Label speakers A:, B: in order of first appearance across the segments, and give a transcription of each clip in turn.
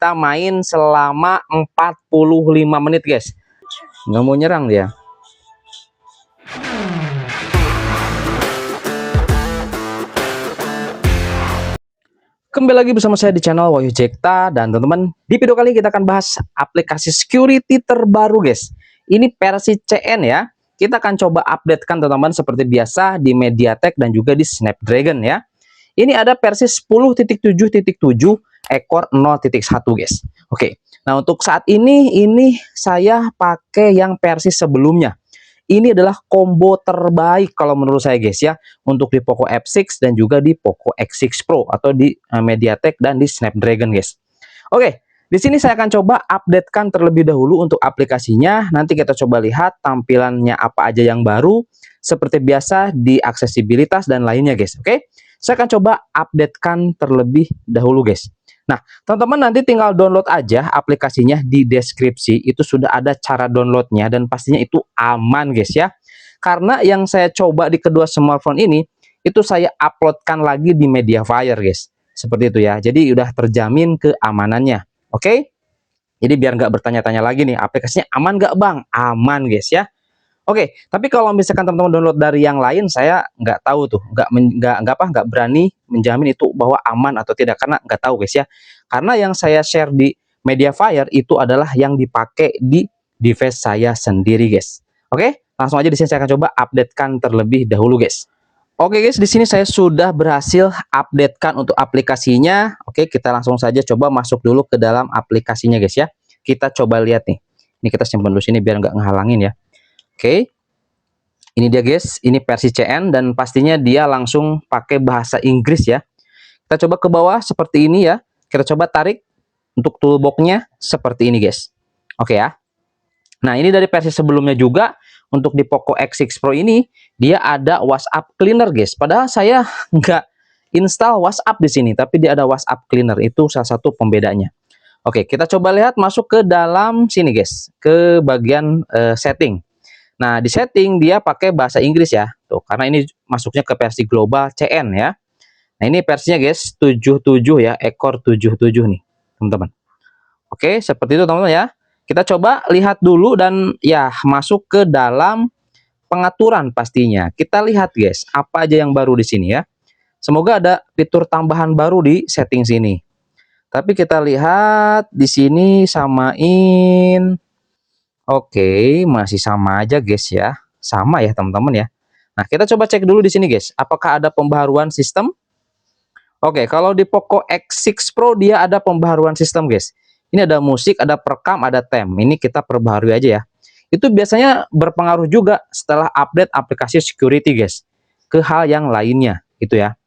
A: kita main selama 45 menit guys. Nggak mau nyerang dia. Kembali lagi bersama saya di channel Wahyu Jekta, dan teman-teman, di video kali ini kita akan bahas aplikasi security terbaru guys. Ini versi CN ya. Kita akan coba updatekan teman-teman seperti biasa di MediaTek dan juga di Snapdragon ya. Ini ada versi 10.7.7 ekor 0.1 guys. Oke. Nah, untuk saat ini saya pakai yang versi sebelumnya. Ini adalah combo terbaik kalau menurut saya guys ya, untuk di Poco F6 dan juga di Poco X6 Pro atau di MediaTek dan di Snapdragon guys. Oke, di sini saya akan coba updatekan terlebih dahulu untuk aplikasinya. Nanti kita coba lihat tampilannya apa aja yang baru, seperti biasa di aksesibilitas dan lainnya guys. Oke, saya akan coba updatekan terlebih dahulu guys. Nah, teman-teman nanti tinggal download aja aplikasinya, di deskripsi itu sudah ada cara downloadnya dan pastinya itu aman guys ya. Karena yang saya coba di kedua smartphone ini, itu saya uploadkan lagi di Mediafire guys. Seperti itu ya, jadi udah terjamin keamanannya. Oke? Jadi biar nggak bertanya-tanya lagi nih, aplikasinya aman nggak bang? Aman guys ya. Oke, tapi kalau misalkan teman-teman download dari yang lain, saya nggak tahu tuh, nggak berani menjamin itu bahwa aman atau tidak, karena nggak tahu guys ya. Karena yang saya share di Mediafire itu adalah yang dipakai di device saya sendiri guys. Oke, langsung aja di sini saya akan coba updatekan terlebih dahulu guys. Oke guys, di sini saya sudah berhasil updatekan untuk aplikasinya. Oke, kita langsung saja coba masuk dulu ke dalam aplikasinya guys ya. Kita coba lihat nih. Ini kita simpan dulu sini biar nggak ngehalangin ya. Oke, ini dia guys, ini versi CN dan pastinya dia langsung pakai bahasa Inggris ya. Kita coba ke bawah seperti ini ya. Kita coba tarik untuk toolbox-nya seperti ini guys. Oke ya. Nah, ini dari versi sebelumnya juga. Untuk di Poco X6 Pro ini dia ada WhatsApp Cleaner guys. Padahal saya nggak install WhatsApp di sini, tapi dia ada WhatsApp Cleaner, itu salah satu pembedanya. Oke, kita coba lihat masuk ke dalam sini guys, ke bagian setting. Nah, di setting dia pakai bahasa Inggris ya. Tuh, karena ini masuknya ke versi global CN ya. Nah, ini versinya guys, 77 ya, ekor 77 nih, teman-teman. Oke, seperti itu teman-teman ya. Kita coba lihat dulu dan ya masuk ke dalam pengaturan pastinya. Kita lihat guys, apa aja yang baru di sini ya. Semoga ada fitur tambahan baru di setting sini. Tapi kita lihat di sini samain. Oke, masih sama aja guys ya. Sama ya teman-teman ya. Nah, kita coba cek dulu di sini guys. Apakah ada pembaharuan sistem? Oke, kalau di Poco X6 Pro dia ada pembaharuan sistem guys. Ini ada musik, ada perekam, ada tem. Ini kita perbaharui aja ya. Itu biasanya berpengaruh juga setelah update aplikasi security guys. Ke hal yang lainnya gitu ya.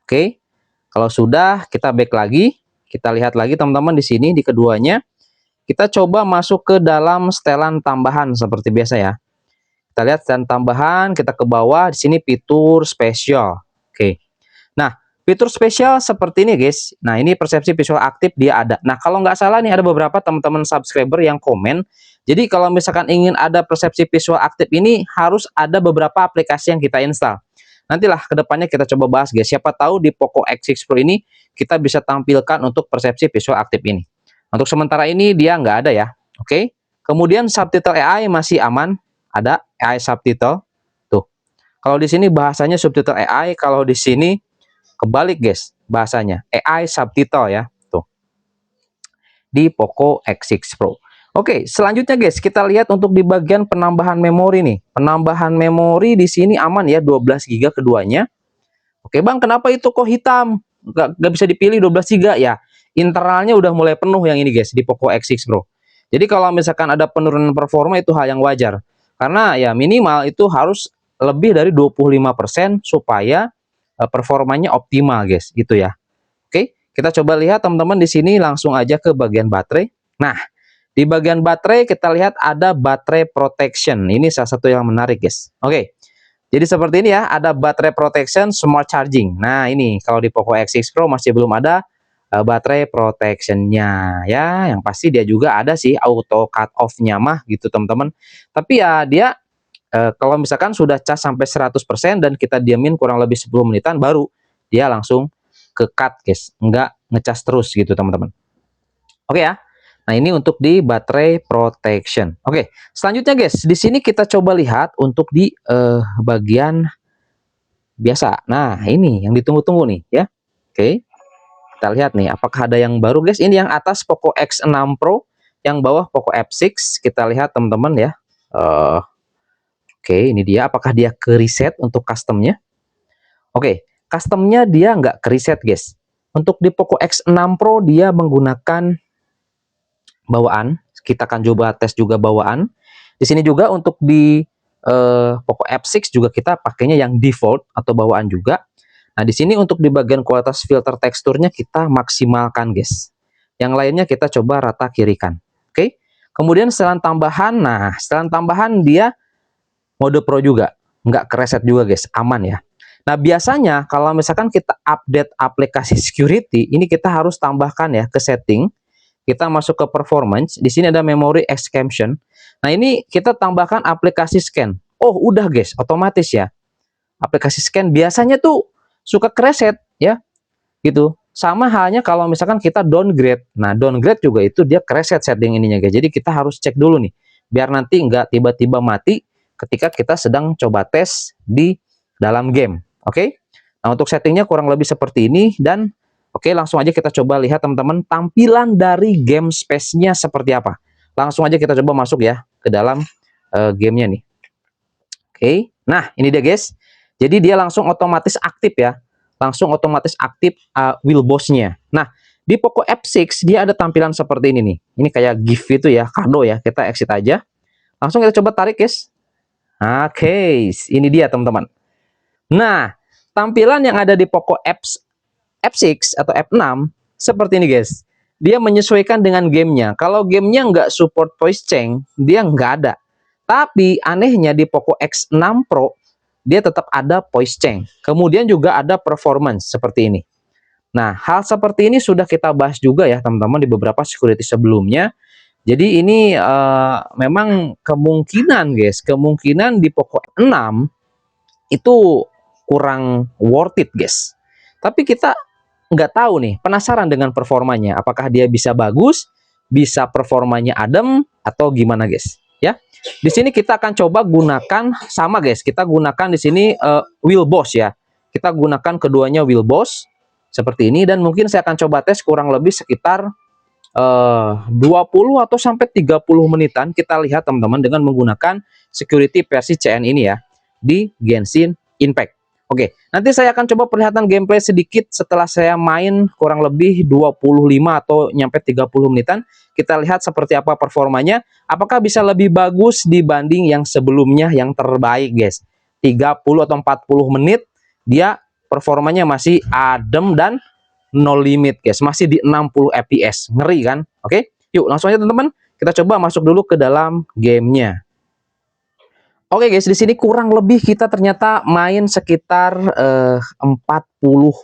A: Oke. Kalau sudah, kita back lagi. Kita lihat lagi teman-teman di sini di keduanya. Kita coba masuk ke dalam setelan tambahan seperti biasa ya. Kita lihat setelan tambahan, kita ke bawah, di sini fitur spesial. Oke. Nah, fitur spesial seperti ini guys. Nah, ini persepsi visual aktif dia ada. Nah, kalau nggak salah nih ada beberapa teman-teman subscriber yang komen. Jadi kalau misalkan ingin ada persepsi visual aktif ini harus ada beberapa aplikasi yang kita install. Nantilah kedepannya kita coba bahas guys. Siapa tahu di Poco X6 Pro ini kita bisa tampilkan untuk persepsi visual aktif ini. Untuk sementara ini dia nggak ada ya. Oke. Kemudian subtitle AI masih aman. Ada AI subtitle. Tuh. Kalau di sini bahasanya subtitle AI. Kalau di sini kebalik guys bahasanya. AI subtitle ya. Tuh. Di Poco X6 Pro. Oke. Selanjutnya guys. Kita lihat untuk di bagian penambahan memori nih. Penambahan memori di sini aman ya. 12 GB keduanya. Oke bang. Kenapa itu kok hitam? Nggak bisa dipilih 12 GB ya. Internalnya udah mulai penuh yang ini guys di Poco X6 Pro. Jadi kalau misalkan ada penurunan performa itu hal yang wajar. Karena ya minimal itu harus lebih dari 25% supaya performanya optimal guys, gitu ya. Oke, kita coba lihat teman-teman di sini langsung aja ke bagian baterai. Nah, di bagian baterai kita lihat ada baterai protection. Ini salah satu yang menarik guys. Oke. Jadi seperti ini ya, ada baterai protection smart charging. Nah, ini kalau di Poco X6 Pro masih belum ada baterai protectionnya ya. Yang pasti dia juga ada sih auto cut off-nya mah gitu teman-teman. Tapi ya dia kalau misalkan sudah cas sampai 100% dan kita diamin kurang lebih 10 menitan baru dia langsung ke cut guys. Enggak ngecas terus gitu teman-teman. Oke ya. Nah, ini untuk di baterai protection. Oke, selanjutnya guys, di sini kita coba lihat untuk di bagian biasa. Nah, ini yang ditunggu-tunggu nih ya. Oke, kita lihat nih apakah ada yang baru guys. Ini yang atas Poco X6 Pro, yang bawah Poco F6. Kita lihat teman-teman ya. Oke, ini dia. Apakah dia ke reset untuk customnya? Oke, customnya dia nggak ke reset guys. Untuk di Poco X6 Pro dia menggunakan bawaan. Kita akan coba tes juga bawaan. Di sini juga untuk di Poco F6 juga kita pakainya yang default atau bawaan juga. Nah, di sini untuk di bagian kualitas filter teksturnya kita maksimalkan, guys. Yang lainnya kita coba rata kirikan. Oke. Kemudian setelan tambahan, nah, setelan tambahan dia mode Pro juga. Nggak kereset juga, guys. Aman ya. Nah, biasanya kalau misalkan kita update aplikasi security, ini kita harus tambahkan ya ke setting. Kita masuk ke performance, di sini ada memory expansion. Nah, ini kita tambahkan aplikasi scan. Oh, udah guys, otomatis ya. Aplikasi scan biasanya tuh suka kereset ya, gitu. Sama halnya kalau misalkan kita downgrade. Nah, downgrade juga itu dia kereset setting ininya guys. Jadi kita harus cek dulu nih, biar nanti nggak tiba-tiba mati ketika kita sedang coba tes di dalam game. Oke? Nah, untuk settingnya kurang lebih seperti ini dan oke, langsung aja kita coba lihat teman-teman tampilan dari game space-nya seperti apa. Langsung aja kita coba masuk ya ke dalam gamenya nih. Oke, nah ini dia guys. Jadi dia langsung otomatis aktif ya. Langsung otomatis aktif wheel boss-nya. Nah, di Poco F6 dia ada tampilan seperti ini nih. Ini kayak gift itu ya, kado ya. Kita exit aja. Langsung kita coba tarik guys. Oke, ini dia teman-teman. Nah, tampilan yang ada di Poco F6 atau F6 seperti ini guys. Dia menyesuaikan dengan gamenya. Kalau gamenya nggak support voice change, dia nggak ada. Tapi anehnya di Poco X6 Pro, dia tetap ada voice change. Kemudian juga ada performance seperti ini. Nah, hal seperti ini sudah kita bahas juga ya teman-teman di beberapa security sebelumnya. Jadi ini memang kemungkinan guys, kemungkinan di Poco 6 itu kurang worth it guys. Tapi kita nggak tahu nih, penasaran dengan performanya. Apakah dia bisa bagus, bisa performanya adem, atau gimana guys? Ya, di sini kita akan coba gunakan sama guys. Kita gunakan di sini wheel boss ya. Kita gunakan keduanya wheel boss seperti ini dan mungkin saya akan coba tes kurang lebih sekitar 20 atau sampai 30 menitan kita lihat teman-teman dengan menggunakan security versi CN ini ya di Genshin Impact. Oke, nanti saya akan coba perlihatkan gameplay sedikit setelah saya main kurang lebih 25 atau nyampe 30 menitan. Kita lihat seperti apa performanya. Apakah bisa lebih bagus dibanding yang sebelumnya yang terbaik guys. 30 atau 40 menit dia performanya masih adem dan no limit guys. Masih di 60 fps. Ngeri kan? Oke, yuk langsung aja teman-teman. Kita coba masuk dulu ke dalam gamenya. Oke guys, di sini kurang lebih kita ternyata main sekitar 40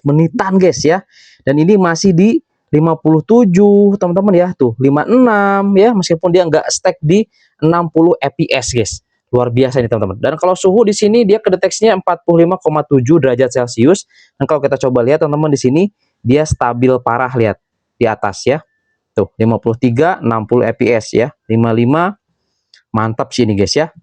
A: menitan guys ya. Dan ini masih di 57 teman-teman ya. Tuh, 56 ya, meskipun dia nggak stack di 60 fps guys. Luar biasa ini teman-teman. Dan kalau suhu di sini dia kedeteksinya 45,7 derajat Celcius. Dan kalau kita coba lihat teman-teman di sini dia stabil parah, lihat di atas ya. Tuh, 53, 60 fps ya. 55 mantap sih ini guys ya.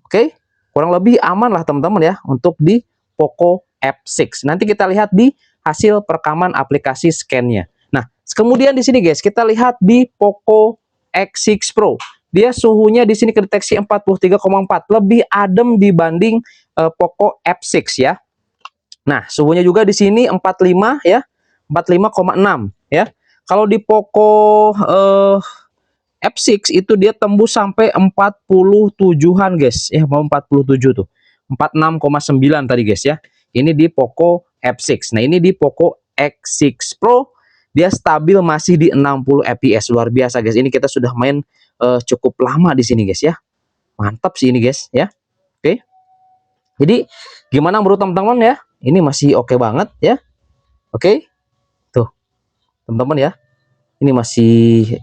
A: Oke, kurang lebih aman lah teman-teman ya untuk di Poco F6. Nanti kita lihat di hasil perekaman aplikasi scan-nya. Nah, kemudian di sini guys, kita lihat di Poco X6 Pro. Dia suhunya di sini kedeteksi 43,4, lebih adem dibanding Poco F6 ya. Nah, suhunya juga di sini 45 ya, 45,6 ya. Kalau di Poco F6 itu dia tembus sampai 47-an guys. Ya, mau 47 tuh. 46,9 tadi guys ya. Ini di Poco F6. Nah, ini di Poco X6 Pro dia stabil masih di 60 fps. Luar biasa guys. Ini kita sudah main cukup lama di sini guys ya. Mantap sih ini guys ya. Oke. Jadi gimana menurut teman-teman ya? Ini masih oke banget ya. Oke. Tuh, teman-teman ya. Ini masih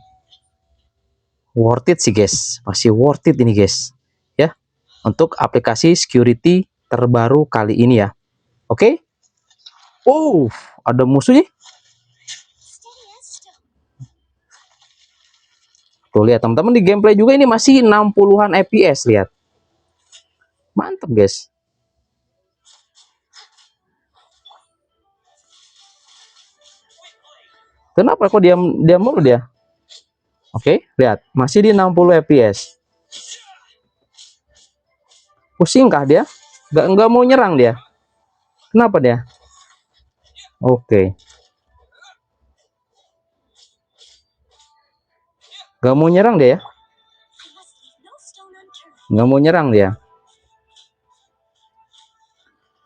A: worth it sih guys, masih worth it ini guys ya untuk aplikasi security terbaru kali ini ya. Oke. Oh, ada musuh nih. Tuh lihat teman-teman, di gameplay juga ini masih 60-an fps, lihat. Mantap guys. Kenapa kok diam mulu dia? Oke, lihat, masih di 60 fps. Pusingkah dia? Nggak mau nyerang dia. Kenapa dia? Oke. Nggak mau nyerang dia ya? Nggak mau nyerang dia.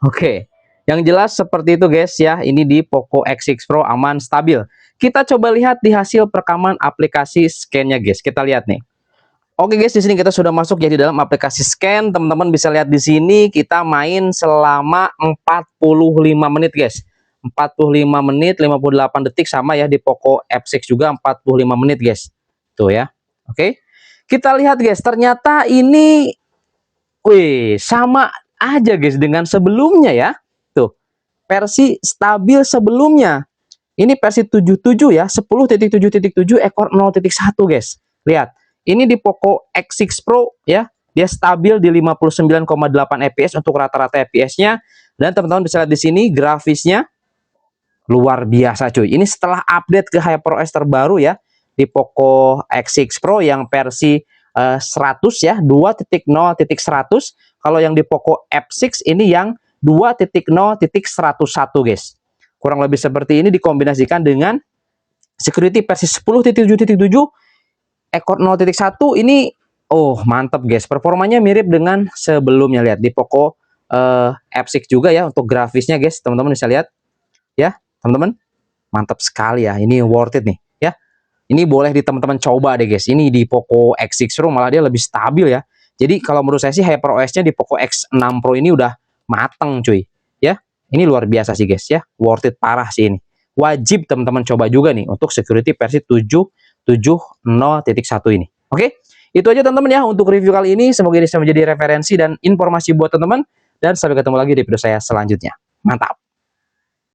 A: Oke. Yang jelas seperti itu guys ya. Ini di Poco X6 Pro aman stabil. Kita coba lihat di hasil perekaman aplikasi scan-nya guys. Kita lihat nih. Oke guys, di sini kita sudah masuk ya di dalam aplikasi scan. Teman-teman bisa lihat di sini kita main selama 45 menit guys. 45 menit 58 detik, sama ya di Poco F6 juga 45 menit guys. Tuh ya. Oke. Kita lihat guys, ternyata ini sama aja guys dengan sebelumnya ya. Tuh. Versi stabil sebelumnya. Ini versi 77 ya, 10.7.7 ekor 0.1 guys. Lihat. Ini di Poco X6 Pro ya, dia stabil di 59,8 fps untuk rata-rata fps-nya, dan teman-teman bisa lihat di sini grafisnya luar biasa cuy. Ini setelah update ke HyperOS terbaru ya, di Poco X6 Pro yang versi 100 ya, 2.0.100. Kalau yang di Poco F6 ini yang 2.0.101 guys. Kurang lebih seperti ini dikombinasikan dengan security versi 10.7.7 ekor 0.1 ini. Oh mantap guys, performanya mirip dengan sebelumnya. Lihat di Poco F6 juga ya, untuk grafisnya guys, teman-teman bisa lihat ya teman-teman, mantap sekali ya. Ini worth it nih ya, ini boleh di teman-teman coba deh guys. Ini di Poco X6 Pro malah dia lebih stabil ya. Jadi kalau menurut saya sih HyperOS nya di Poco X6 Pro ini udah mateng cuy ya. Ini luar biasa sih guys ya, worth it parah sih ini. Wajib teman-teman coba juga nih untuk security versi 7.0.1 ini. Oke, itu aja teman-teman ya untuk review kali ini. Semoga ini bisa menjadi referensi dan informasi buat teman-teman. Dan sampai ketemu lagi di video saya selanjutnya. Mantap.